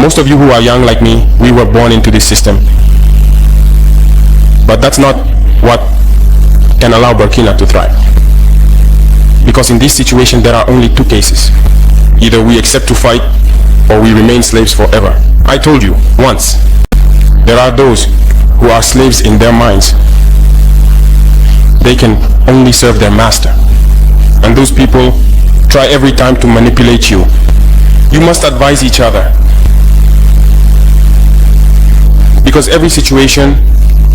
Most of you who are young like me, we were born into this system. But that's not what can allow Burkina to thrive. Because in this situation, there are only two cases. Either we accept to fight, or we remain slaves forever. I told you once, there are those who are slaves in their minds. They can only serve their master. And those people try every time to manipulate you. You must advise each other. Because every situation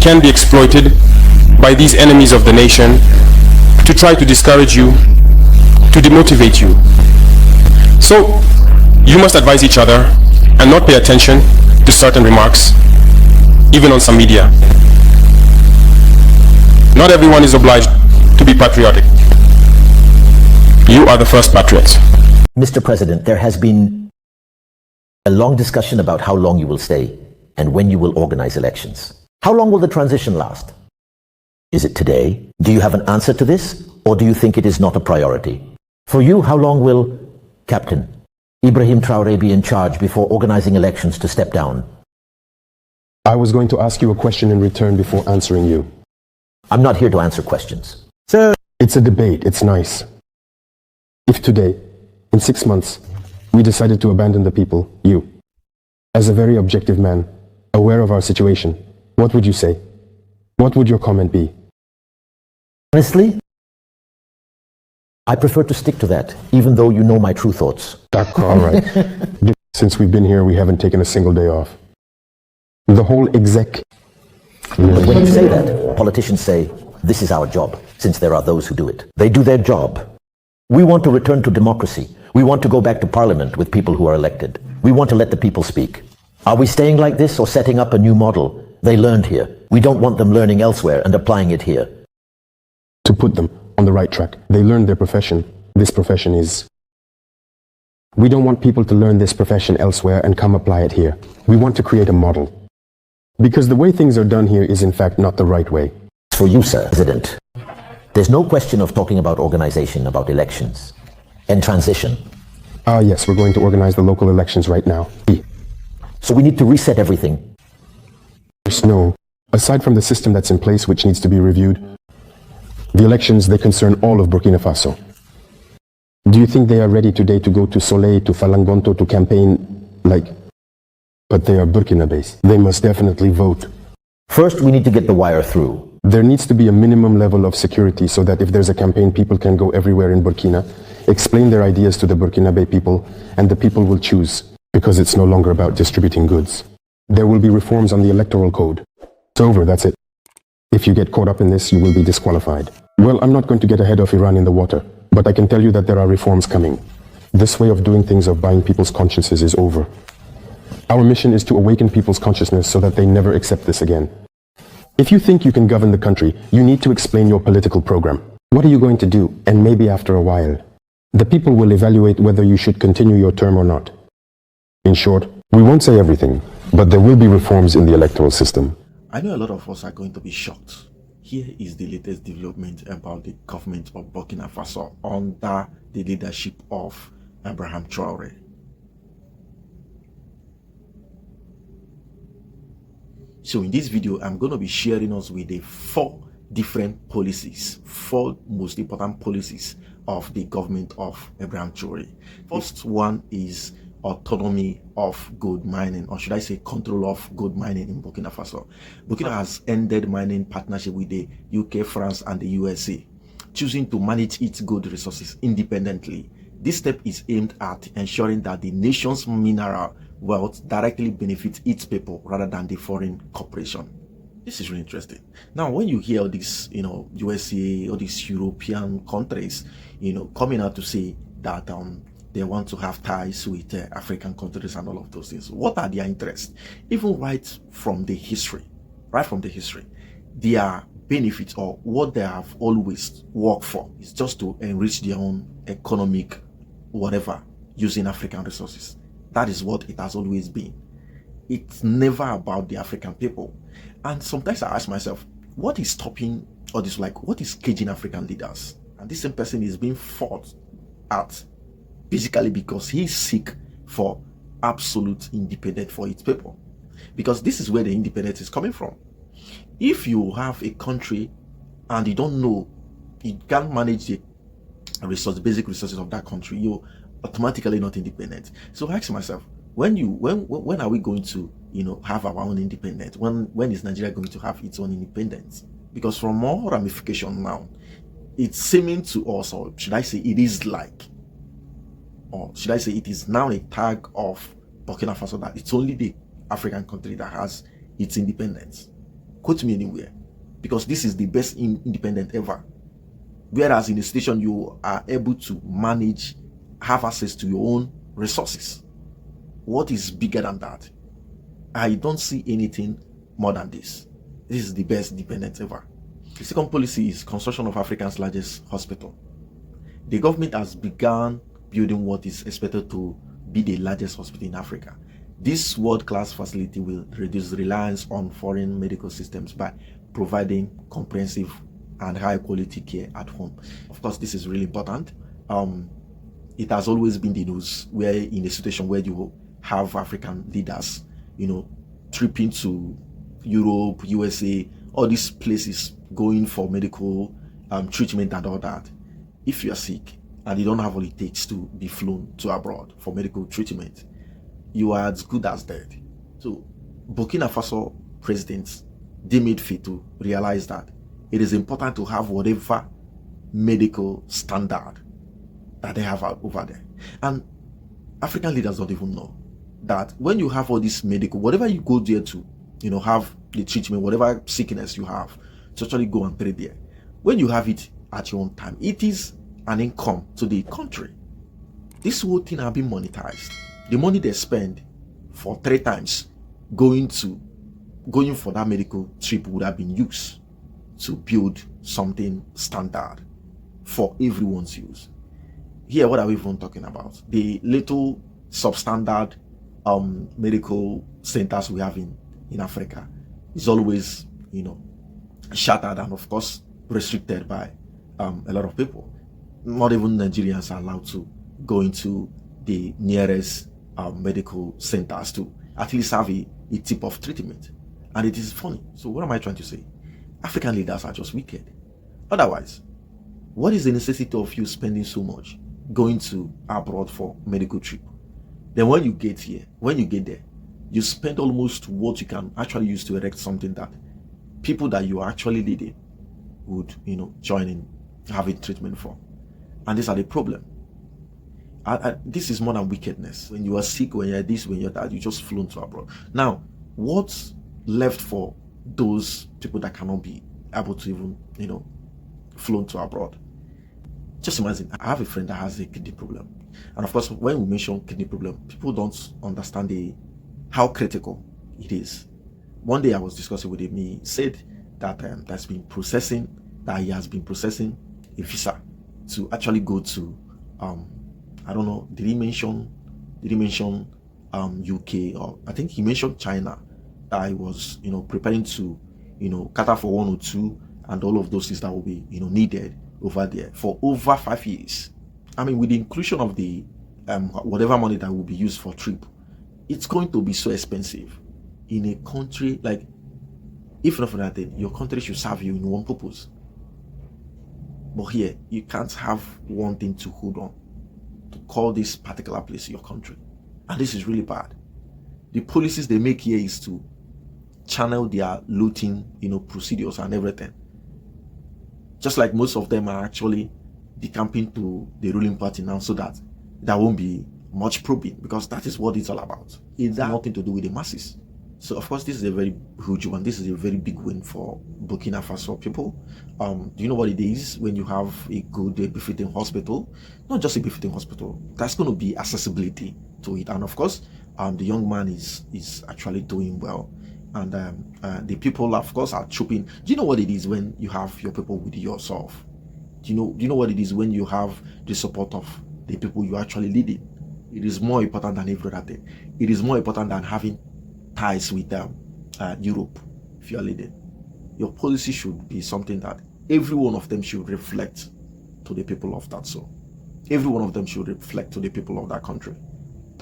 can be exploited by these enemies of the nation to try to discourage you, to demotivate you. So, you must advise each other and not pay attention to certain remarks, even on some media. Not everyone is obliged to be patriotic. You are the first patriots. Mr. President, there has been a long discussion about how long you will stay and when you will organize elections. How long will the transition last? Is it today? Do you have an answer to this? Or do you think it is not a priority? For you, how long will Captain Ibrahim Traore be in charge before organizing elections to step down? I was going to ask you a question in return before answering you. I'm not here to answer questions. Sir, it's a debate. It's nice. If today, in 6 months, we decided to abandon the people, you, as a very objective man, aware of our situation, what would you say? What would your comment be? Honestly, I prefer to stick to that, even though you know my true thoughts. All right. Since we've been here, we haven't taken a single day off. The whole exec... But when you say that, politicians say, this is our job, since there are those who do it. They do their job. We want to return to democracy. We want to go back to parliament with people who are elected. We want to let the people speak. Are we staying like this or setting up a new model? They learned here. We don't want them learning elsewhere and applying it here. To put them on the right track. They learned their profession. This profession is... We don't want people to learn this profession elsewhere and come apply it here. We want to create a model. Because the way things are done here is in fact not the right way. For you, sir, President, there's no question of talking about organization, about elections and transition. Yes, we're going to organize the local elections right now. So we need to reset everything. No. Aside from the system that's in place which needs to be reviewed, the elections, they concern all of Burkina Faso. Do you think they are ready today to go to Soleil, to Falangonto, to campaign like... But they are Burkina-based. They must definitely vote. First, we need to get the wire through. There needs to be a minimum level of security so that if there's a campaign, people can go everywhere in Burkina, explain their ideas to the Burkinabe people, and the people will choose, because it's no longer about distributing goods. There will be reforms on the electoral code. It's over, that's it. If you get caught up in this, you will be disqualified. Well, I'm not going to get ahead of Iran in the water, but I can tell you that there are reforms coming. This way of doing things, of buying people's consciences, is over. Our mission is to awaken people's consciousness so that they never accept this again. If you think you can govern the country, you need to explain your political program. What are you going to do? And maybe after a while, the people will evaluate whether you should continue your term or not. In short, we won't say everything, but there will be reforms in the electoral system. I know a lot of us are going to be shocked. Here is the latest development about the government of Burkina Faso under the leadership of Ibrahim Traore. So in this video, I'm going to be sharing us with the 4 different policies, 4 most important policies of the government of Ibrahim Traore. First one is autonomy of gold mining, or should I say control of gold mining in Burkina Faso. Burkina has ended mining partnership with the UK, France and the USA, choosing to manage its gold resources independently. This step is aimed at ensuring that the nation's mineral wealth directly benefits its people rather than the foreign corporation. This is really interesting. Now, when you hear all these, USA, all these European countries, coming out to say that they want to have ties with African countries and all of those things, what are their interests? Even right from the history, their benefits, or what they have always worked for, is just to enrich their own economic whatever using African resources. That is what it has always been. It's never about the African people. And sometimes I ask myself, what is stopping all this? Like, what is caging African leaders? And this same person is being fought at basically because he's sick for absolute independence for its people. Because this is where the independence is coming from. If you have a country and you don't know, you can't manage the basic resources of that country, you're automatically not independent. So I ask myself, when are we going to, have our own independence? When is Nigeria going to have its own independence? Because from more ramification now, it's seeming to us, or should I say it is like, or should I say it is now a tag of Burkina Faso that it's only the African country that has its independence. Quote me anywhere, because this is the best independent ever. Whereas in a situation you are able to manage, have access to your own resources. What is bigger than that? I don't see anything more than this. This is the best independence ever. The second policy is construction of Africa's largest hospital. The government has begun building what is expected to be the largest hospital in Africa. This world-class facility will reduce reliance on foreign medical systems by providing comprehensive and high-quality care at home. Of course, this is really important. It has always been the news where in a situation where you have African leaders, tripping to Europe, USA, all these places going for medical treatment and all that. If you are sick and you don't have what it takes to be flown to abroad for medical treatment, you are as good as dead. So Burkina Faso presidents, they made fit to realize that it is important to have whatever medical standard that they have over there. And African leaders don't even know that when you have all this medical, whatever you go there to, have the treatment, whatever sickness you have, to actually go and trade there, when you have it at your own time, it is an income to the country. This whole thing has been monetized. The money they spend for 3 times going for that medical trip would have been used to build something standard for everyone's use. Here, what are we even talking about? The little substandard medical centers we have in Africa is always, shattered and of course restricted by a lot of people. Not even Nigerians are allowed to go into the nearest medical centers to at least have a tip of treatment. And it is funny. So what am I trying to say? African leaders are just wicked. Otherwise, what is the necessity of you spending so much going to abroad for medical trip? Then when you get there, you spend almost what you can actually use to erect something that people that you are actually leading would, join in having treatment for. And these are the problem. This is more than wickedness. When you are sick, when you're this, when you're that, you just flown to abroad. Now, what's left for those people that cannot be able to even, flown to abroad? Just imagine, I have a friend that has a kidney problem. And of course, when we mention kidney problem, people don't understand how critical it is. One day I was discussing with him, he said that he has been processing a visa to actually go to, I don't know, did he mention UK, or I think he mentioned China, that I was, preparing to, cater for 1 or 2 and all of those things that will be, needed over there for over 5 years. I mean, with the inclusion of the whatever money that will be used for trip, it's going to be so expensive in a country like, if not for that, then your country should serve you in one purpose. But here, you can't have one thing to hold on to call this particular place your country. And this is really bad. The policies they make here is to channel their looting, procedures and everything. Just like most of them are actually decamping to the ruling party now, so that there won't be much probing, because that is what it's all about. It's nothing to do with the masses. So of course, this is a very huge one. This is a very big win for Burkina Faso people. Do you know what it is when you have a good, befitting hospital? Not just a befitting hospital. That's going to be accessibility to it. And of course, the young man is actually doing well. And the people, of course, are trooping. Do you know what it is when you have your people with yourself? Do you know what it is when you have the support of the people you actually leading? It is more important than every other thing. It is more important than having ties with Europe. If you are leading, your policy should be something that every one of them should reflect to the people of that. So every one of them should reflect to the people of that country.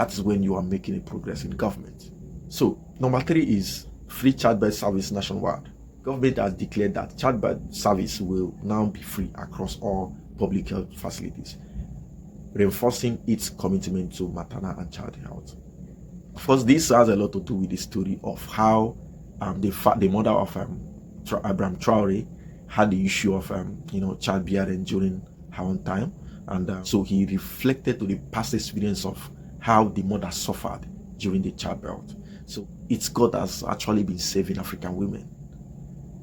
that is when you are making a progress in government. So number 3 is free childbirth service nationwide. Government has declared that childbirth service will now be free across all public health facilities, reinforcing its commitment to maternal and child health. Of course, this has a lot to do with the story of how the mother of Ibrahim Traore had the issue of childbearing during her own time, and so he reflected to the past experience of how the mother suffered during the childbirth. So it's God has actually been saving African women.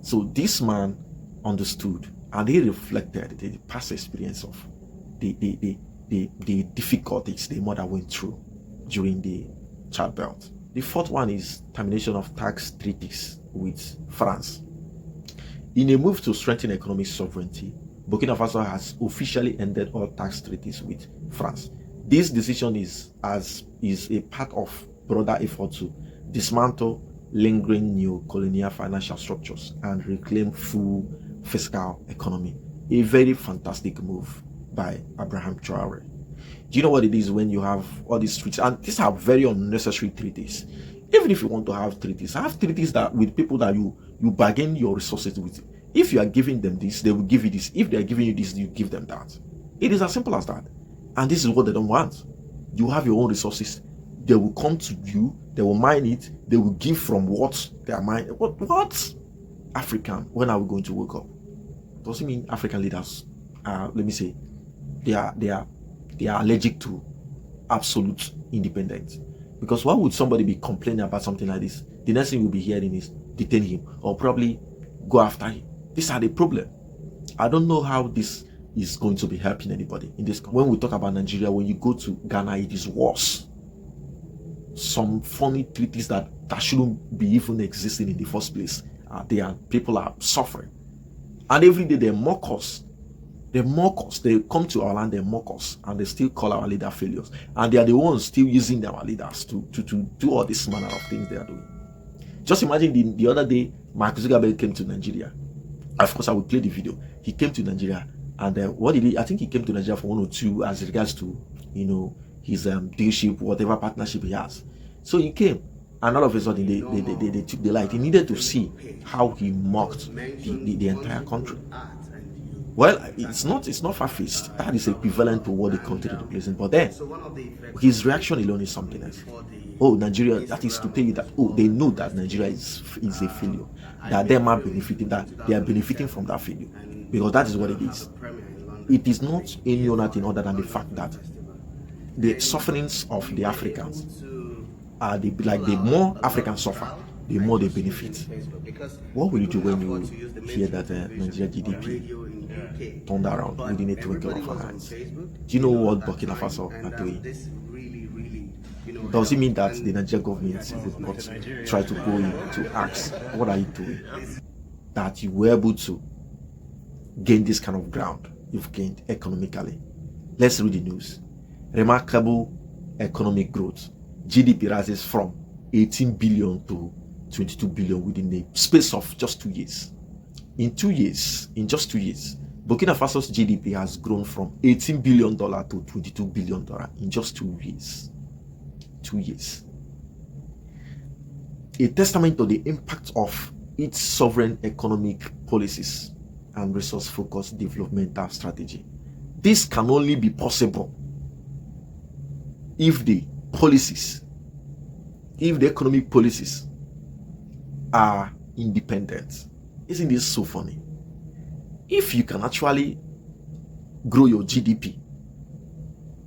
So this man understood, and he reflected the past experience of the difficulties the mother went through during the childbirth. The 4th one is termination of tax treaties with France. In a move to strengthen economic sovereignty, Burkina Faso has officially ended all tax treaties with France. This decision is a part of broader effort to dismantle lingering neo-colonial financial structures and reclaim full fiscal economy. A very fantastic move by Ibrahim Traore. Do you know what it is when you have all these treaties? And these are very unnecessary treaties. Even if you want to have treaties that with people that you bargain your resources with. If you are giving them this, they will give you this. If they are giving you this, you give them that. It is as simple as that. And this is what they don't want. You have your own resources. They will come to you. They will mine it. They will give from what they are mining. What? African, when are we going to wake up? Doesn't mean African leaders, let me say, they are allergic to absolute independence. Because why would somebody be complaining about something like this? The next thing we'll be hearing is detain him or probably go after him. These are the problem. I don't know how this is going to be helping anybody in this. When we talk about Nigeria, when you go to Ghana, it is worse. Some funny treaties that shouldn't be even existing in the first place. People are suffering, and every day they mock us. They come to our land, they mock us, and they still call our leader failures. And they are the ones still using our leaders to do all this manner of things they are doing. Just imagine the other day, Mark Zuckerberg came to Nigeria. Of course, I will play the video. He came to Nigeria, and what did he? I think he came to Nigeria for 1 or 2 as regards to his dealship, whatever partnership he has. So he came, and all of a sudden they took the light. He needed to see how he mocked the entire country. Well, it's not far-fetched. That is equivalent to what the country represents. But then, his reaction alone is something else. Oh, Nigeria, that is to tell you that, they know that Nigeria is a failure. That they are benefiting, that they are benefiting from that failure. Because that is what it is. It is not any other than the fact that the sufferings of the Africans are the more Africans suffer, the more they benefit. What will you do when you hear that Nigeria GDP turned around within a twinkle of an eye? Do you know what Burkina Faso are doing? Does it mean that the Nigerian government would not try to go in to ask, what are you doing? That you were able to gain this kind of ground you've gained economically. Let's read the news. Remarkable economic growth. GDP rises from 18 billion to 22 billion within a space of just 2 years. In just 2 years, Burkina Faso's GDP has grown from $18 billion to $22 billion in just 2 years. 2 years. A testament to the impact of its sovereign economic policies and resource-focused developmental strategy. This can only be possible if the economic policies are independent. Isn't this so funny? If you can actually grow your GDP,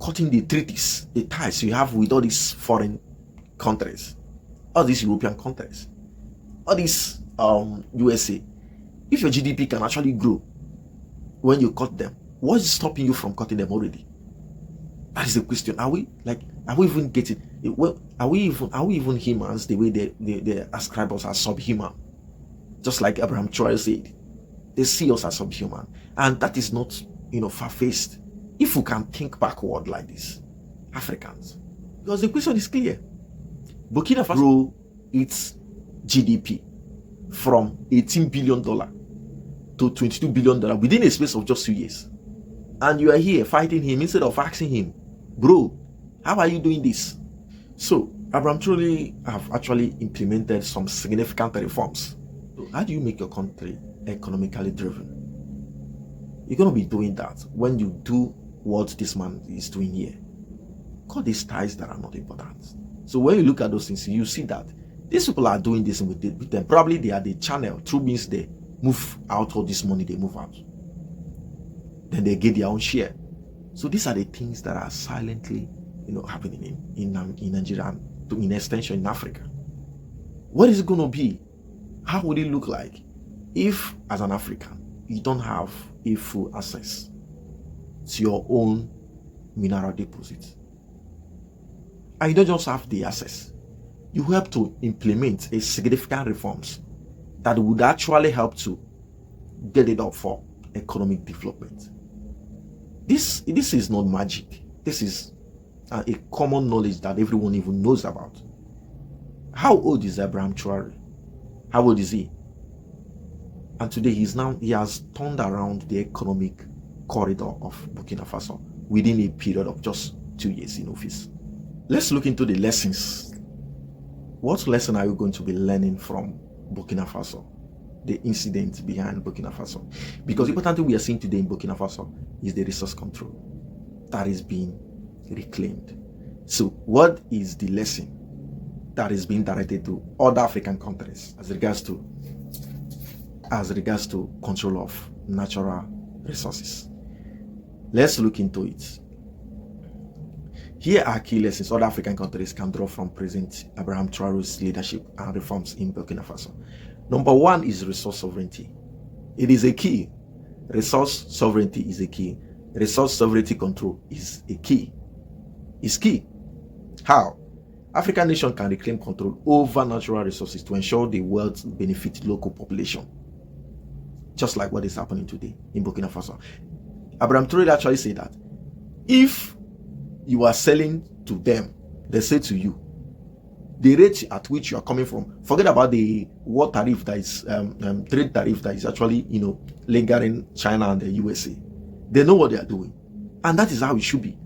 cutting the treaties, the ties you have with all these foreign countries, all these European countries, all these USA, if your GDP can actually grow when you cut them, what is stopping you from cutting them already? That is the question. Are we even getting? Well, are we even humans the way they ascribe us as subhuman? Just like Ibrahim Traore said, they see us as subhuman, and that is not far-fetched. If we can think backward like this, Africans, because the question is clear. Burkina Faso grew its GDP from $18 billion to $22 billion within a space of just 2 years, and you are here fighting him instead of asking him, bro, how are you doing this? So Ibrahim Traore have actually implemented some significant reforms. So how do you make your country economically driven? You're going to be doing that when you do what this man is doing here. Cut these ties that are not important. So when you look at those things, you see that these people are doing this with them. Probably they are the channel through means they move out all this money, they move out. Then they get their own share. So these are the things that are silently, happening in Nigeria and to in extension in Africa. What is it going to be? How would it look like if, as an African, you don't have a full access to your own mineral deposits? And you don't just have the access. You help to implement a significant reforms that would actually help to get it up for economic development. This is not magic. This is a common knowledge that everyone even knows about. How old is Ibrahim Traore? How old is he? And today he has turned around the economic corridor of Burkina Faso within a period of just 2 years in office. Let's look into the lessons. What lesson are you going to be learning from Burkina Faso? The incident behind Burkina Faso. Because the important thing we are seeing today in Burkina Faso is the resource control that is being reclaimed. So what is the lesson that is being directed to other African countries as regards to control of natural resources? Let's look into it. Here are key lessons other African countries can draw from President Ibrahim Traore's leadership and reforms in Burkina Faso. Number one is resource sovereignty. It is a key. Resource sovereignty is a key. Resource sovereignty control is a key. It's key. How? African nations can reclaim control over natural resources to ensure the wealth benefits local population. Just like what is happening today in Burkina Faso. Ibrahim Traore actually said that if you are selling to them, they say to you, the rate at which you are coming from, forget about the war tariff that is trade tariff that is actually lingering China and the USA. They know what they are doing, and that is how it should be.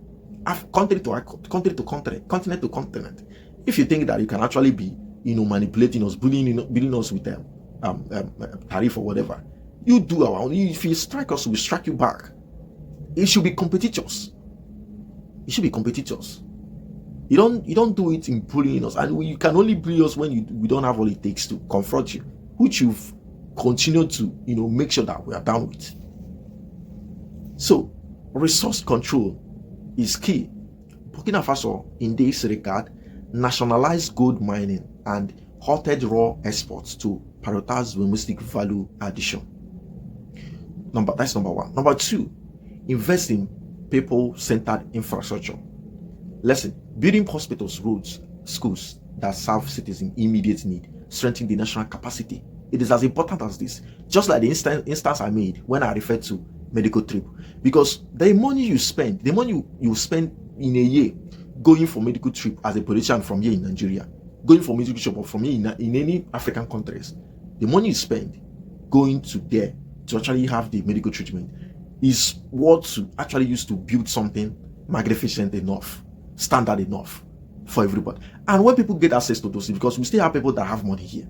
Country to country, continent to continent. If you think that you can actually be manipulating us, bullying us with them tariff or whatever, you do our own. If you strike us, we strike you back. It should be competitors. It should be competitors. You don't do it in bullying us, and you can only bully us when we don't have what it takes to confront you, which you've continued to make sure that we are down with. So resource control is key. Burkina Faso, in this regard, nationalized gold mining and halted raw exports to prioritize domestic value addition. That's number one. Number two, invest in people-centered infrastructure. Listen, building hospitals, roads, schools that serve citizens' immediate need, strengthening the national capacity. It is as important as this. Just like the instance I made when I referred to medical trip. Because the money you spend, you spend in a year going for medical trip as a politician from here in Nigeria, going for medical trip from here in any African countries, the money you spend going to there to actually have the medical treatment is what to actually use to build something magnificent enough, standard enough for everybody. And when people get access to those things, because we still have people that have money here,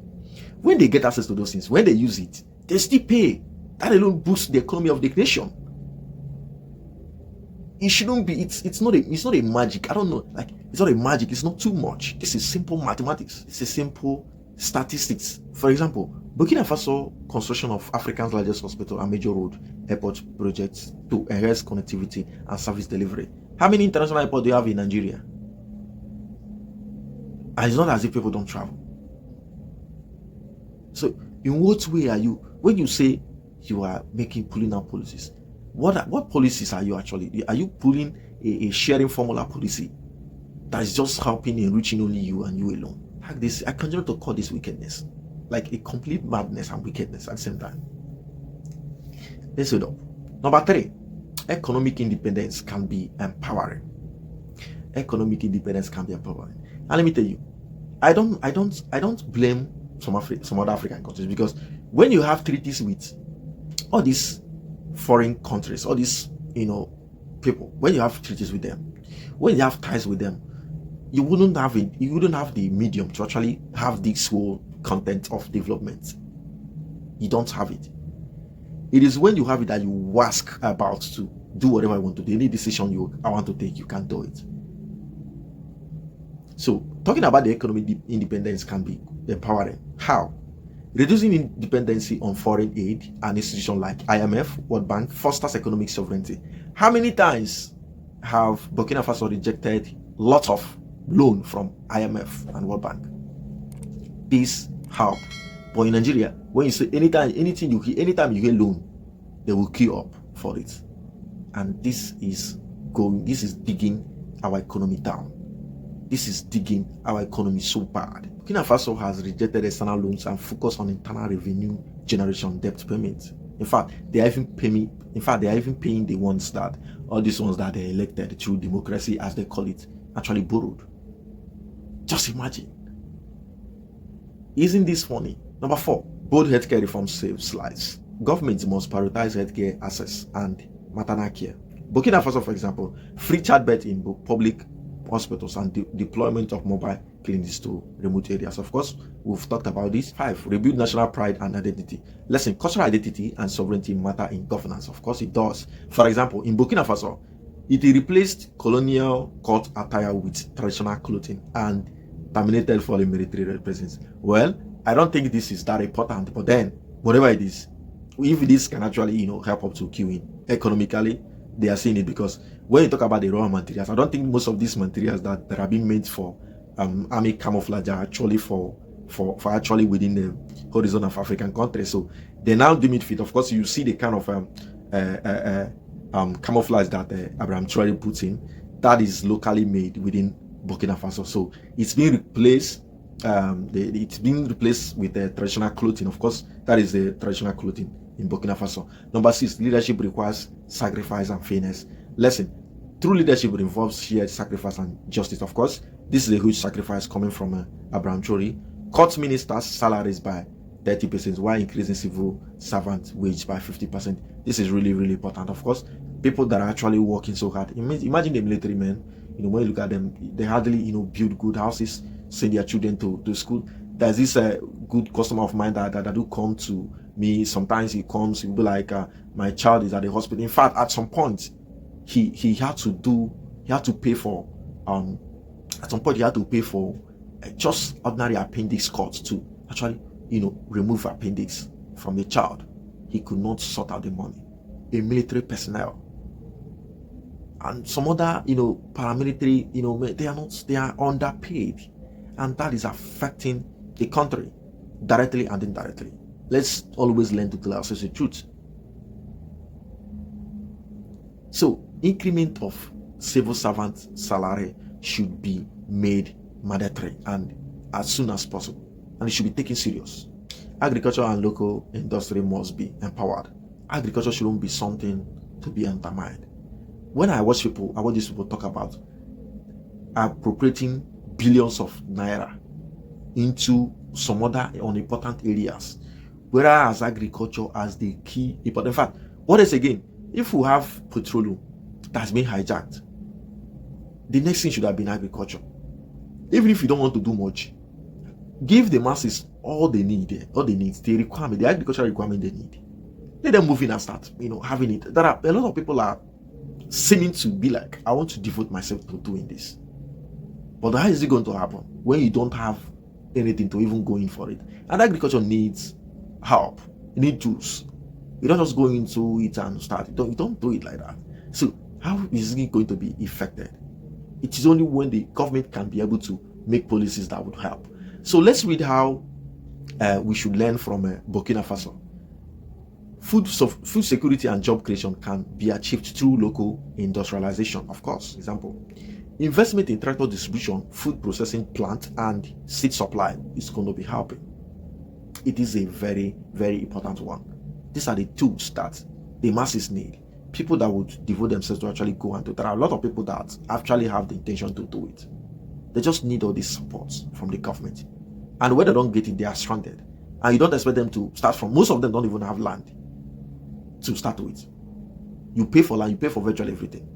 when they get access to those things, when they use it, they still pay. That alone boosts the economy of the nation. It shouldn't be. It's not a magic. I don't know. Like, it's not a magic. It's not too much. This is simple mathematics. It's a simple statistics. For example, Burkina Faso construction of Africa's largest hospital and major road airport projects to enhance connectivity and service delivery. How many international airports do you have in Nigeria? And it's not as if people don't travel. So, in what way are you, when you say you are pulling out policies, what policies are you actually? Are you pulling a sharing formula policy that is just helping enriching only you and you alone? Like this, I continue to call this wickedness, like a complete madness and wickedness at the same time. Let's hold up. Number three, economic independence can be empowering. Economic independence can be empowering. And let me tell you, I don't blame some other African countries, because when you have treaties with all these foreign countries, all these people, when you have treaties with them, when you have ties with them, you wouldn't have it. You wouldn't have the medium to actually have this whole content of development. You don't have it. It is when you have it that you ask about to do whatever I want to do. Any decision I want to take, you can't do it. So talking about the economic independence can be empowering. How? Reducing dependency on foreign aid and institutions like IMF, World Bank fosters economic sovereignty. How many times have Burkina Faso rejected lots of loan from IMF and World Bank? This help. But in Nigeria, when you say anytime you hear loan, they will queue up for it. And this is digging our economy down. This is digging our economy so bad. Burkina Faso has rejected external loans and focused on internal revenue generation debt payments. In fact, they are even paying the ones that, all these ones that they elected through democracy, as they call it, actually borrowed. Just imagine. Isn't this funny? Number 4, bold healthcare reform saves lives. Governments must prioritize healthcare access and maternal care. Burkina Faso, for example, free childbirth in public hospitals and deployment of mobile clinics to remote areas. Of course, we've talked about this. 5, rebuild national pride and identity. Listen, cultural identity and sovereignty matter in governance. Of course, it does. For example, in Burkina Faso, it replaced colonial court attire with traditional clothing and terminated foreign military presence. Well, I don't think this is that important, but then, whatever it is, if this can actually, help up to queuing economically, they are seeing it, because when you talk about the raw materials, I don't think most of these materials that are being made for army camouflage are actually for actually within the horizon of African countries. So they now deem it fit. Of course, you see the kind of camouflage that Ibrahim Traore puts in, that is locally made within Burkina Faso. So it's being replaced. It's being replaced with the traditional clothing. Of course, that is the traditional clothing in Burkina Faso. Number 6, leadership requires sacrifice and fairness. Listen, true leadership involves shared sacrifice and justice. Of course, this is a huge sacrifice coming from Ibrahim Traore. Cut ministers' salaries by 30% while increasing civil servant wage by 50%. This is really, really important. Of course, people that are actually working so hard. Imagine the military men. When you look at them, they hardly build good houses, send their children to school. There's this good customer of mine that do come to me. Sometimes he comes, he'll be like, my child is at the hospital. In fact, at some point, he had to pay for just ordinary appendix cuts to actually remove appendix from the child. He could not sort out the money. A military personnel and some other paramilitary, they are underpaid, and that is affecting the country directly and indirectly. Let's always learn to tell ourselves the truth. So increment of civil servant salary should be made mandatory and as soon as possible, and it should be taken serious. Agriculture and local industry must be empowered. Agriculture shouldn't be something to be undermined. When I watch these people talk about appropriating billions of naira into some other unimportant areas, whereas agriculture as the key important. In fact, what is again? If we have petroleum that's been hijacked, the next thing should have been agriculture. Even if you don't want to do much, give the masses all they need, the agricultural requirement they need. Let them move in and start, having it. There are a lot of people are seeming to be like, I want to devote myself to doing this. But how is it going to happen when you don't have anything to even go in for it? And agriculture needs help. You need tools. You don't just go into it and start. You don't do it like that. So how is it going to be effected? It is only when the government can be able to make policies that would help. So let's read how we should learn from Burkina Faso. Food security and job creation can be achieved through local industrialization, of course. Example, investment in tractor distribution, food processing plant, and seed supply is going to be helping. It is a very, very important one. These are the tools that the masses need. People that would devote themselves to actually go and do. There are a lot of people that actually have the intention to do it. They just need all these supports from the government. And when they don't get it, they are stranded. And you don't expect them to start from. Most of them don't even have land to start with. You pay for land, you pay for virtually everything.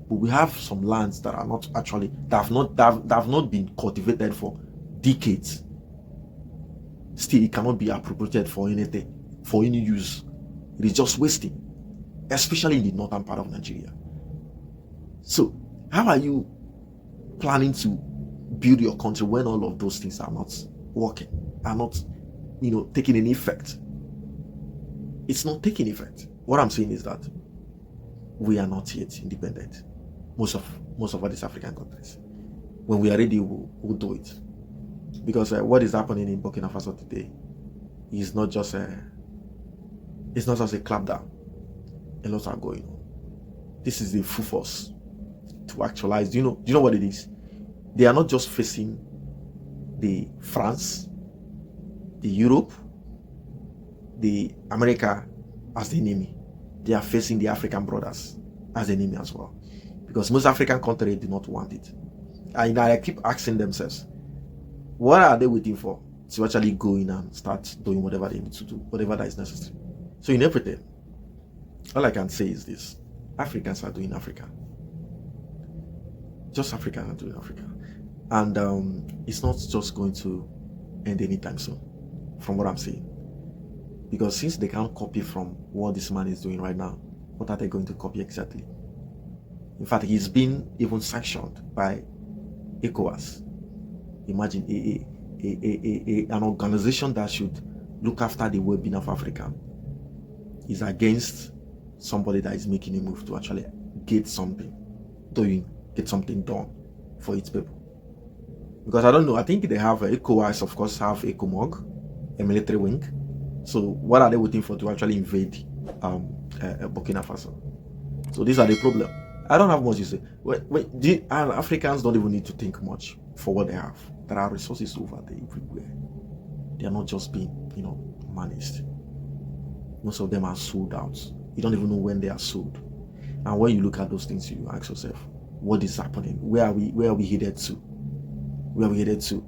But we have some lands that are not actually, that have not been cultivated for decades. Still, it cannot be appropriated for anything, for any use. It is just wasting, especially in the northern part of Nigeria. So, how are you planning to build your country when all of those things are not working, are not, taking any effect? It's not taking effect. What I'm saying is that we are not yet independent. Most of all these African countries. When we are ready, we'll do it. Because what is happening in Burkina Faso today is not just a clapdown. A lot are going on. This is the full force to actualize. Do you know what it is? They are not just facing the France, the Europe, the America as the enemy. They are facing the African brothers as the enemy as well. Because most African countries do not want it. And I keep asking themselves, what are they waiting for to actually go in and start doing whatever they need to do, whatever that is necessary? So in everything, all I can say is this: Africans are doing Africa. Just Africans are doing Africa. And it's not just going to end anytime soon, from what I'm saying. Because since they can't copy from what this man is doing right now, what are they going to copy exactly? In fact, he's been even sanctioned by ECOWAS. Imagine an organization that should look after the well-being of Africa is against somebody that is making a move to actually get something done for its people. Because I don't know, I think they have ECOWAS, of course, have ECOMOG, a military wing. So what are they waiting for to actually invade Burkina Faso? So these are the problem. I don't have much to say. Africans don't even need to think much for what they have. There are resources over there everywhere. They are not just being, managed. Most of them are sold out. You don't even know when they are sold. And when you look at those things, you ask yourself, what is happening? Where are we headed to? Where are we headed to?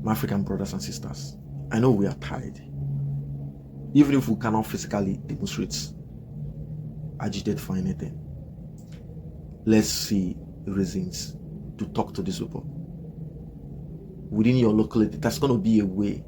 My African brothers and sisters, I know we are tired. Even if we cannot physically demonstrate, agitate for anything, let's see reasons to talk to these people. Within your locality, that's going to be a way,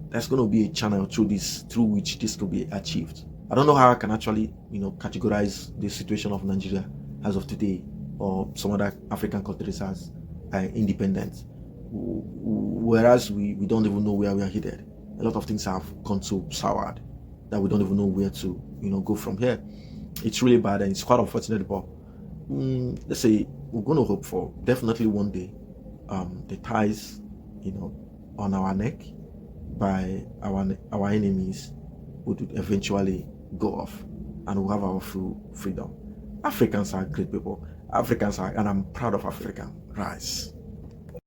that's going to be a channel through which this could be achieved. I don't know how I can actually, categorize the situation of Nigeria as of today, or some other African countries as independent. Whereas we don't even know where we are headed. A lot of things have gone so soured that we don't even know where to, go from here. It's really bad and it's quite unfortunate, but let's say we're going to hope for definitely one day the ties, on our neck by our enemies would eventually go off and we'll have our full freedom. Africans are great people. And I'm proud of African. Rise.